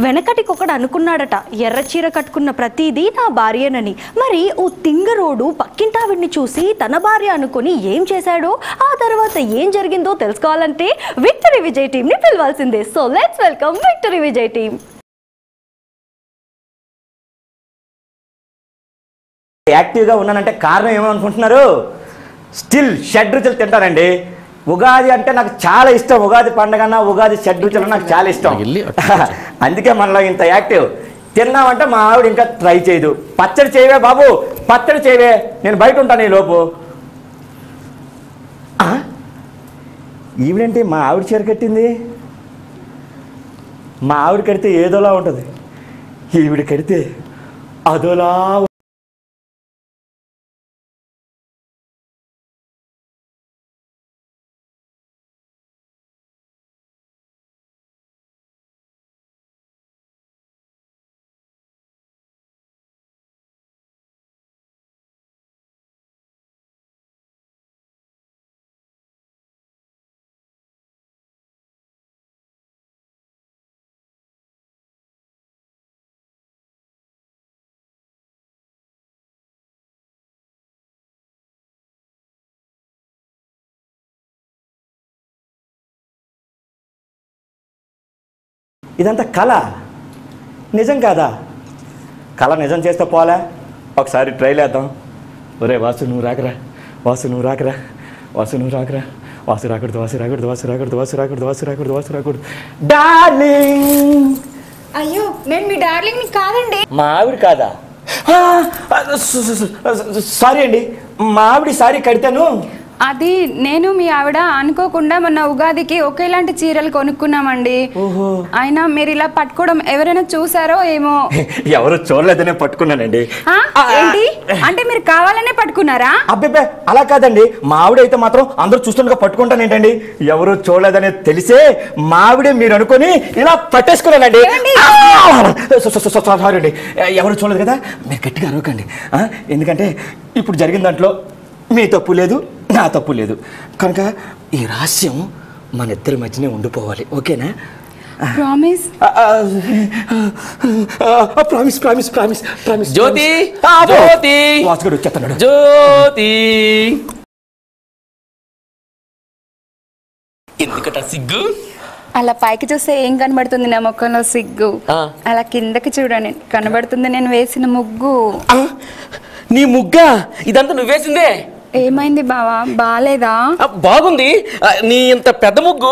వెనకటికొకడు అనుకున్నాడట, ఎర్ర చీర కట్టుకున్న ప్రతిదీ నా భార్యనని. మరి ఓ తింగరోడు పక్కింటావిడిని చూసి తన భార్య అనుకుని ఏం చేశాడో, ఆ తర్వాత ఏం జరిగిందో తెలుసుకోవాలంటే విక్టరీ విజయ్ టీమ్ ని పిలవాల్సిందే. So let's welcome victory Vijay team. యాక్టివ్గా ఉన్నానంటే కారణం ఏమనుకుంటున్నారు? స్టిల్ షడ్రుచులు తింటానండి. ఉగాది అంటే నాకు చాలా ఇష్టం. ఉగాది పండుగ ఉగాది షడ్రుచులు నాకు చాలా ఇష్టం. అందుకే మనలో ఇంత యాక్టివ్. తిన్నామంటే మా ఆవిడ ఇంకా ట్రై చేయదు. పచ్చడి చేయవే బాబు, పచ్చడి చేయవే, నేను బయట ఉంటాను ఈ లోపు. ఈవిడేంటి మా ఆవిడ చీర కట్టింది? మా ఆవిడ కడితే ఏదోలా ఉంటుంది, ఈవిడ కడితే అదోలా. ఇదంతా కళ, నిజం కాదా? కళ నిజం చేస్తే పోలే, ఒకసారి ట్రైల్ వేద్దాం. ఒరే వాసు నువ్వు రాకరా, వాసు నువ్వు రాకరా, వాసు నువ్వు రాకరా, వాసు రాకూడదు, వాసు రాకూడదు, వాసు రాకూడదు, వాసు రాకూడదు, వాసు రాకూడదు, వాసు రాకూడదు. డార్లింగ్. అయ్యో నేను మీ డార్లింగ్ని కాదండి. మా ఆవిడ కాదా? సారీ అండి, మా ఆవిడ సారీ కడితాను. అది నేను మీ ఆవిడ అనుకోకుండా మొన్న ఉగాదికి ఒకేలాంటి చీరలు కొనుక్కున్నామండి. అయినా మీరు ఇలా పట్టుకోవడం ఎవరైనా చూసారో ఏమో. ఎవరు చూడలేదనే పట్టుకున్నానండి. ఏంటి అంటే మీరు కావాలనే పట్టుకున్నారా? అబ్బే అలా కాదండి, మా ఆవిడ అయితే మాత్రం అందరూ చూస్తుండగా పట్టుకుంటాను ఏంటండి. ఎవరు చూడలేదనే తెలిసే మా ఆవిడే మీరు అనుకుని ఇలా పట్టేసుకున్నానండి. సారీ అండి, ఎవరు చూడలేదు కదా, మీరు గట్టిగా అరవకండి. ఎందుకంటే ఇప్పుడు జరిగిన దాంట్లో మీ తప్పు లేదు, నా తప్పు లేదు కనుక ఈ రహస్యం మన ఇద్దరి మధ్యనే ఉండిపోవాలి. ఓకేనా? Promise. Promise promise promise promise. Jyoti Jyoti వాసుగడు వచ్చేస్తున్నాడు. జ్యోతి ఎందుకట సిగ్గు? అలా పైకి చూస్తే ఏం కనబడుతుంది నా ముఖంలో? సిగ్గు. అలా కిందకి చూడండి, కనబడుతుంది నేను వేసిన ముగ్గు. నీ ముగ్గా? ఇదంతా నువ్వు వేసిందే? ఏమైంది బావా, బాలేదా? బాగుంది. నీ ఇంత పెద్ద ముగ్గు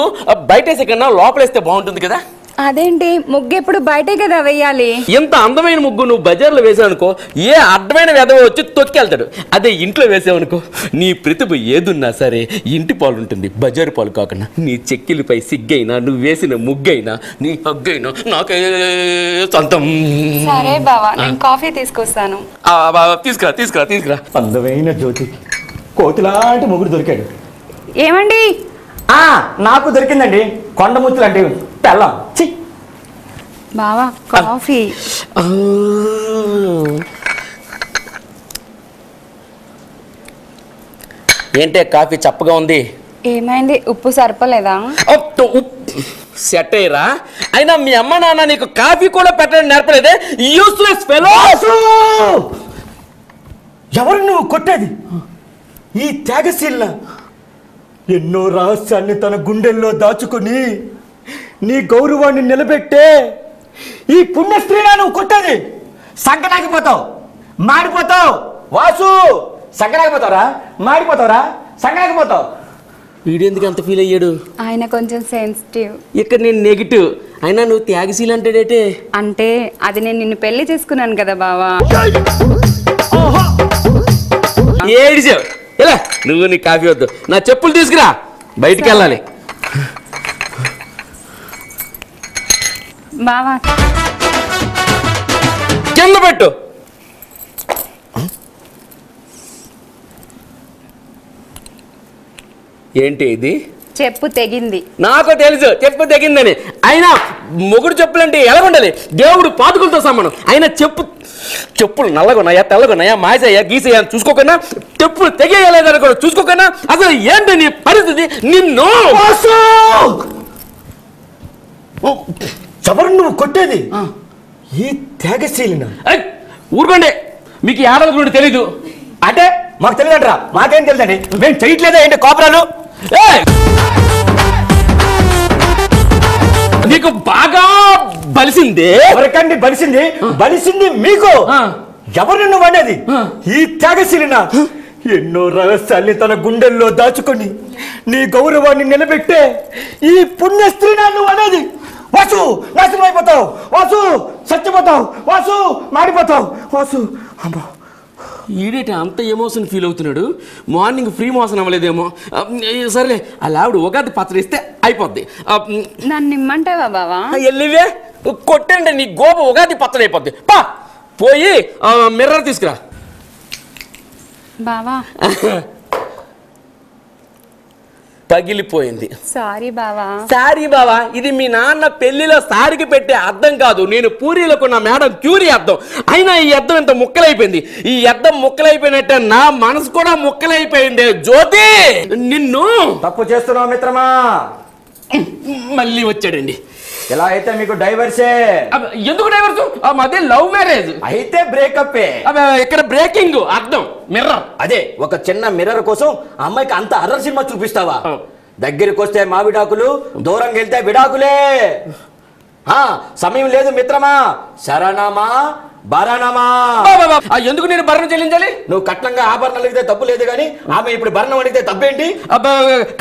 బయటేసే కన్నా లోపలేస్తే బాగుంటుంది కదా. అదేంటి, ముగ్గు ఎప్పుడు బయటే కదా వేయాలి. ఎంత అందమైన ముగ్గు నువ్వు బజార్లో వేసావనుకో ఏ అడ్డమైన వెధవ వచ్చి తొక్కెళ్తాడు. అదే ఇంట్లో వేసావనుకో నీ ప్రతిభ ఏదున్నా సరే ఇంటి పాలు ఉంటుంది, బజారు పాలు కాకుండా. నీ చెక్కిలిపై సిగ్గైనా, నువ్వు వేసిన ముగ్గైనా, నీ హగ్గైనా నాకే సొంతం. సరే బావా, నేను కాఫీ తీసుకొస్తాను. తీసుకురా తీసుకురా తీసుకురా. అందమైన జ్యోతి కోతిలాంటి ముగ్గురు దొరికాడు. ఏమండి? నాకు దొరికిందండి కొండముచ్చులు అంటే పెళ్ళం. బావా కాఫీ. ఏంటే కాఫీ చప్పగా ఉంది? ఏమైంది, ఉప్పు సరిపోలేదా? సెట్ అయ్యరా? అయినా మీ అమ్మ నాన్న నీకు కాఫీ కూడా పెట్టడం నేర్పలేదే, యూస్లెస్ ఫెలో. ఎవరు నువ్వు కొట్టేది? ఈ త్యాగశీల ఎన్నో రహస్యాన్ని తన గుండెల్లో దాచుకుని నీ గౌరవాన్ని నిలబెట్టే ఈ పుణ్యస్త్రీనా నువ్వు కొట్టేది? సంకనాగిపోతావు, మాడిపోతావు. వాసు సంకనాగిపోతావురా, మాడిపోతావురా, సంకనాగిపోతావు. వీడెందుకు అంత ఫీల్ అయ్యాడు? ఆయన కొంచెం సెన్సిటివ్. ఇక్కడ నేను నెగిటివ్, అయినా నువ్వు త్యాగశీల అంటాడేటే. అంటే అది నేను నిన్ను పెళ్లి చేసుకున్నాను కదా బావా. ఏడిచావు ఇలా. నువ్వు నీ కాఫీ వద్దు, నా చెప్పులు తీసుకురా, బయటికి వెళ్ళాలి. బావా కింద పెట్టు. ఏంటి ఇది? చెప్పు తెగింది. నాకు తెలుసు చెప్పు తెగిందని. అయినా మొగుడు చెప్పులంటే ఎలా ఉండాలి? దేవుడు పాదుకులతో సమానం. అయినా చెప్పులు నల్లగొన్నాయా, తెల్లగొన్నాయా, మాసయ్యా, గీసయ్యా అని చూసుకోకుండా, చెప్పులు తెగేయలేదని కూడా చూసుకోకుండా, అసలు ఏంటి నీ పరిస్థితి? నిన్ను ఎవరు నువ్వు కొట్టేది? ఈ త్యాగశీలిన. ఊరుకోండి, మీకు ఏడాల గురించి తెలీదు అంటే మాకు తెలియదంటరా? మాకేం తెలుసండి, మేము చేయట్లేదా ఏంటి కోపరాలు? నీకు బాగా బలిసింది. ఎవరికండి బలిసింది? బలిసింది మీకు. ఎవరు నిన్ను వండేది? ఈ త్యాగశీలిన ఎన్నో రహస్యాల్ని తన గుండెల్లో దాచుకొని నీ గౌరవాన్ని నిలబెట్టే ఈ పుణ్య స్త్రీ నన్ను అనేది. వాసు నాశనం అయిపోతావు, వాసు చచ్చిపోతావు, వాసు మాడిపోతావు, వాసు. అమ్మా, ఈడేటి అంత ఎమోషన్ ఫీల్ అవుతున్నాడు? మార్నింగ్ ఫ్రీ మోషన్ అవ్వలేదేమో. సరేలే, అలా ఆవిడ ఉగాది పచ్చడి ఇస్తే అయిపోద్ది. నన్ను ఇమ్మంటావా బావా? వెళ్ళివే, కొట్టండి, నీ గోప ఉగాది పచ్చడి అయిపోద్ది. పా పోయి మిర్రర్ తీసుకురా. బావా పగిలిపోయింది. సారీ బావా. సారీ బావా, ఇది మీ నాన్న పెళ్లిలో సారికి పెట్టే అర్థం కాదు, నేను పూరీలో కొన్న మేడం క్యూరీ అర్థం. అయినా ఈ అర్థం ఇంత ముక్కలైపోయింది. ఈ అర్థం ముక్కలైపోయినట్టే నా మనసు కూడా ముక్కలైపోయింది. జ్యోతి, నిన్ను తప్పు చేస్తున్నావు మిత్రమా. మళ్ళీ వచ్చాడండి. ఎలా అయితే మీకు డైవర్సే. ఎందుకు డైవర్స్? మాదే లవ్ మ్యారేజ్. అయితే బ్రేకప్. ఇక్కడ బ్రేకింగ్ అర్థం మిర్రర్. అదే ఒక చిన్న మిర్రర్ కోసం అమ్మాయికి అంత అర్రర్ సినిమా చూపిస్తావా? దగ్గరికి వస్తే మా విడాకులు, దూరంగా వెళ్తే విడాకులే. సమయం లేదు మిత్రమా. శరణమా భరణమా. ఎందుకు నేను భరణం చెల్లించాలి? నువ్వు కట్నంగా ఆభరణాలు అడిగితే తప్పు లేదు, కానీ ఆమె ఇప్పుడు భరణం అడిగితే తప్పేంటి?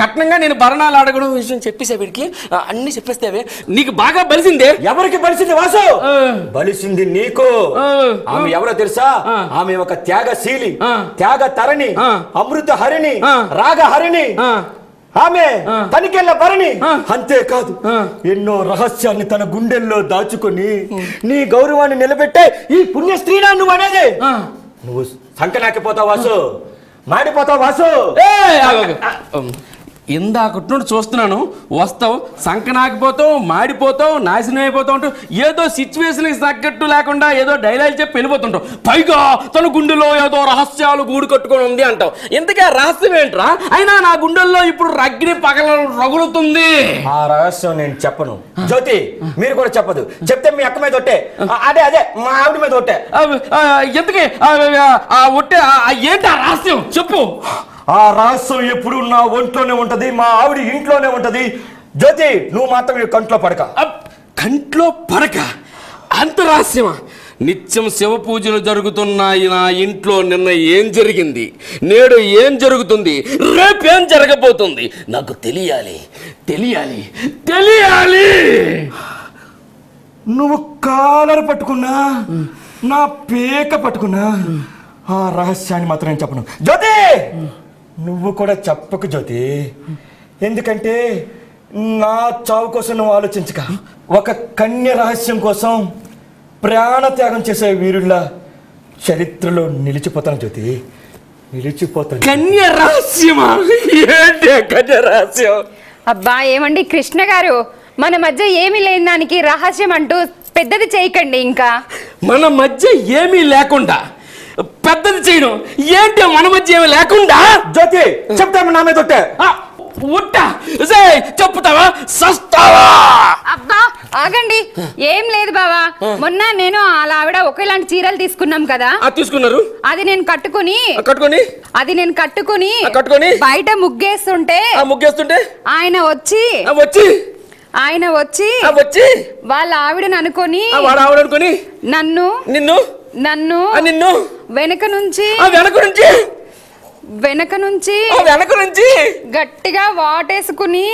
కట్నంగా నేను భరణాలు అడగడం విషయం చెప్పేసా వీడికి, అన్ని చెప్పేస్తావే. నీకు బాగా బలిసిందే. ఎవరికి బలిసింది వాసు? బలిసింది నీకు. ఆమె ఎవరో తెలుసా? ఆమె ఒక త్యాగశీలి, త్యాగ తరణి, అమృత హరిణి, రాగ హరిణి. ఆమె తనికెళ్ళ భరణి. అంతేకాదు, ఎన్నో రహస్యాన్ని తన గుండెల్లో దాచుకొని నీ గౌరవాన్ని నిలబెట్టే ఈ పుణ్య స్త్రీనా నువ్వు అనేది. నువ్వు సంకనాకిపోతావు వాసు, మాడిపోతావు వాసు. ఇందాకటి నుండి చూస్తున్నాను, వస్తావు, సంకనాకిపోతావు, మాడిపోతావు, నాశనం అయిపోతావు అంటూ ఏదో సిచ్యువేషన్కి తగ్గట్టు లేకుండా ఏదో డైలాగ్ చెప్పి వెళ్ళిపోతుంటావు. పైగా తన గుండెలో ఏదో రహస్యాలు గూడు కట్టుకొని ఉంది అంటావు. ఇంతకే రహస్యం ఏంట్రా? అయినా నా గుండెల్లో ఇప్పుడు రగ్గిని పగల రగులుతుంది. ఆ రహస్యం నేను చెప్పను. జ్యోతి, మీరు కూడా చెప్పదు. చెప్తే మీ అక్క మీద ఒట్టే. అదే అదే మా ఆవిడ మీద ఒట్టే. ఎందుకే ఒట్టే? ఏంటి ఆ రహస్యం చెప్పు. ఆ రహస్యం ఎప్పుడు నా ఒంట్లోనే ఉంటది, మా ఆవిడ ఇంట్లోనే ఉంటది. జ్యోతి, నువ్వు మాత్రం కంట్లో పడక. కంట్లో పడక? అంత రహస్యమా? నిత్యం శివ పూజలు జరుగుతున్నాయి నా ఇంట్లో. నిన్న ఏం జరిగింది, నేడు ఏం జరుగుతుంది, రేపేం జరగబోతుంది నాకు తెలియాలి, తెలియాలి, తెలియాలి. నువ్వు కాలర్ పట్టుకున్నా, నా పేక పట్టుకున్నా, ఆ రహస్యాన్ని మాత్రం నేను చెప్పను. జ్యోతి, నువ్వు కూడా చెప్పకు జ్యోతి. ఎందుకంటే నా చావు కోసం నువ్వు ఆలోచించక, ఒక కన్య రహస్యం కోసం ప్రాణత్యాగం చేసే వీరుల్లా చరిత్రలో నిలిచిపోతాను జ్యోతి, నిలిచిపోతాను. కన్య రహస్యమా? ఏంటి కన్య రహస్యం? అబ్బా ఏమండి కృష్ణ గారు, మన మధ్య ఏమీ లేని దానికి రహస్యం అంటూ పెద్దది చేయకండి. ఇంకా మన మధ్య ఏమీ లేకుండా పెద్దది చేయడం ఏంటి? మన మధ్య ఏమీ లేకుండా. జ్యోతి, చెప్తాము నా మీద ఒట్టే. చెప్తావా సస్తావా? అబ్బా ఆగండి, ఏం లేదు బావా. మొన్న నేను అలా ఆవిడ ఒకేలాంటి చీరలు తీసుకున్నాం కదా. తీసుకున్నారు. అది నేను కట్టుకుని కట్టుకుని బయట ముగ్గేస్తుంటే ఆయన వచ్చి వాళ్ళ ఆవిడని అనుకొని నన్ను వెనక నుంచి గట్టిగా వాటేసుకుని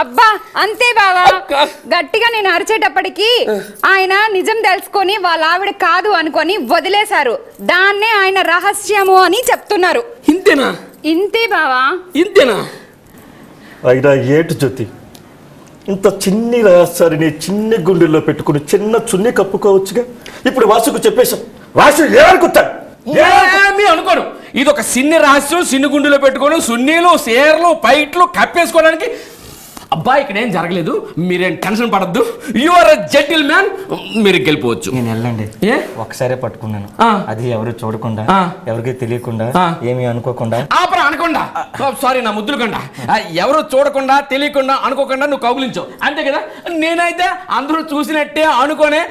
అబ్బా అంతే బావా. గట్టిగా నేను అరిచేటప్పటికి ఆయన నిజం తెలుసుకొని వాళ్ళ ఆవిడ కాదు అనుకొని వదిలేశారు. దాన్నే ఆయన రహస్యము అని చెప్తున్నారు. ఇంతేనా? ఇంతే బావా, ఇంతేనా? అయినా ఏటు జ్యోతి, ఇంత చిన్ని రహస్యాన్ని చిన్న గుండెల్లో పెట్టుకుని చిన్న చున్ని కప్పుకోవచ్చుగా. ఇప్పుడు వాసుకు చెప్పేశాం, వాసు ఏమనుకుంటాడు? ఏమీ అనుకోను. ఇది ఒక సిన్ని రహస్యం, సిన్ని గుండెలో పెట్టుకోవడం, సున్నీలు, సేర్లు, పైట్లు కప్పేసుకోవడానికి. అబ్బా ఇక్కడ ఏం జరగలేదు, మీరేం టెన్షన్ పడద్దు. You are a gentleman, మీరు గెలిపోవచ్చు. నేను వెళ్ళండి, ఒకసారి పట్టుకున్నాను. అది ఎవరు చూడకుండా, ఎవరికి తెలియకుండా, ఏమీ అనుకోకుండా. అనుకోండి కొండ సారీ నా ముద్దుల కొండ ఎవరు చూడకుండా తెలియకుండా అనుకోకుండా నువ్వు కౌగులించావు అంతే కదా. నేనైతే అందరూ చూసినట్టే అనుకోనే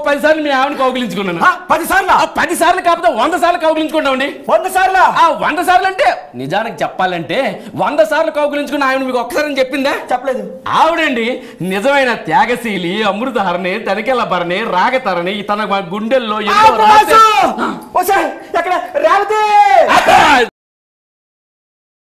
10 సార్లు మీ ఆవిడని కౌగులించుకున్నాను. 10 సార్లు? 10 సార్లు కాకపోతే 100 సార్లు కౌగులించుకుంటామండి. 100 సార్లు? 100 సార్లు అంటే నిజానికి చెప్పాలంటే 100 సార్లు కౌగులించుకున్న ఆవిడ మీకు ఒక్కసారి చెప్పిందా? చెప్పలేదు. ఆవిడండి నిజమైన త్యాగశీలి, అమృతహరణి, తనికెల భరణి, రాగతరణి, తన గుండెల్లో ఎక్కడ రేవతి?